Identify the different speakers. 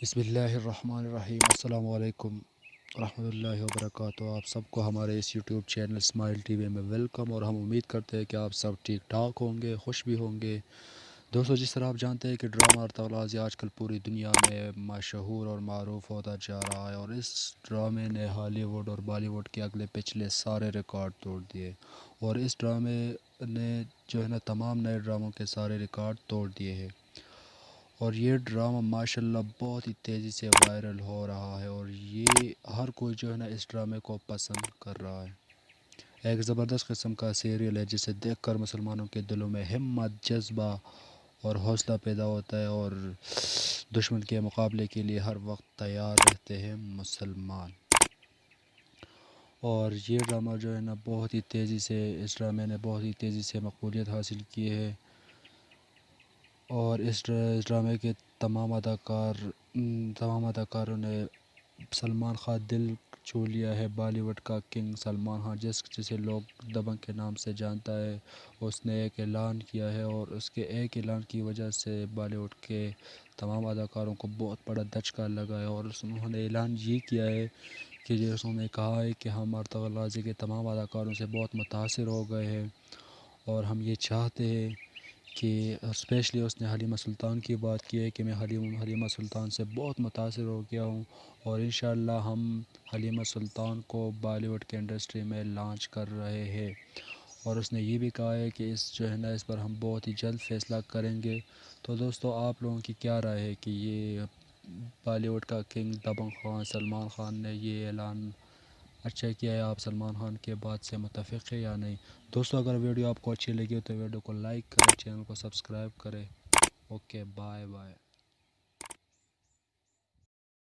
Speaker 1: بسم اللہ الرحمن الرحیم۔ السلام علیکم ورحمۃ اللہ وبرکاتہ۔ آپ سب کو ہمارے اس YouTube channel smile T V میں ویلکم، اور ہم امید کرتے ہیں کہ آپ سب ٹھیک ٹھاک ہوں گے، خوش بھی ہوں گے۔ دوستو، جس طرح آپ جانتے ہیں کہ ڈرامہ ارطغرل آج کل پوری دنیا میں مشہور اور معروف ہوتا جا رہا ہے، اور اس ڈرامے نے ہالی ووڈ اور بالی ووڈ کے پچھلے سارے ریکارڈ توڑ دیے، اور اس ڈرامے نے تمام نئے ڈراموں کے سارے ریکارڈ توڑ دیے ہیں۔ اور یہ ڈرامہ ماشاءاللہ بہت ہی تیزی سے وائرل ہو رہا ہے، اور یہ ہر کوئی اس ڈرامے کو پسند کر رہا ہے۔ ایک زبردست قسم کا سیریل ہے جسے دیکھ کر مسلمانوں کے دلوں میں ہمت، جذبہ اور حوصلہ پیدا ہوتا ہے، اور دشمن کے مقابلے کے لیے ہر وقت تیار رہتے ہیں مسلمان۔ اور یہ ڈرامہ بہت ہی تیزی سے اس ڈرامے نے بہت ہی تیزی سے مقبولیت حاصل کی ہے، اور اس ڈرامے کے تمام اداکاروں نے سلمان خان دل چھو لیا ہے۔ بالی ووڈ کا کنگ سلمان خان، جسے لوگ دبنگ کے نام سے جانتا ہے، اس نے ایک اعلان کیا ہے، اور اس کے ایک اعلان کی وجہ سے بالی ووڈ کے تمام اداکاروں کو بہت بڑا دھچکا لگا ہے، اور انہوں نے اعلان یہ کیا ہے کہ انہوں نے کہا ہے کہ ہم ارطغرل کے تمام اداکاروں سے بہت متاثر ہو گئے ہیں، اور ہم یہ چاہتے ہیں کہ اسپیشلی اس نے حلیمہ سلطان کی بات کی ہے کہ میں حلیمہ سلطان سے بہت متاثر ہو گیا ہوں، اور انشاءاللہ ہم حلیمہ سلطان کو بالی ووڈ کے انڈسٹری میں لانچ کر رہے ہیں۔ اور اس نے یہ بھی کہا ہے کہ اس پر ہم بہت ہی جلد فیصلہ کریں گے۔ تو دوستو، آپ لوگوں کی کیا رائے ہے کہ یہ بالی ووڈ کا کنگ دبنگ خان سلمان خان نے یہ اعلان اچھا کیا ہے؟ آپ سلمان خان کے بات سے متفق ہے یا نہیں؟ دوستو، اگر ویڈیو آپ کو اچھی لگی ہو تو ویڈیو کو لائک کریں، چینل کو سبسکرائب کریں۔ Okay, bye bye.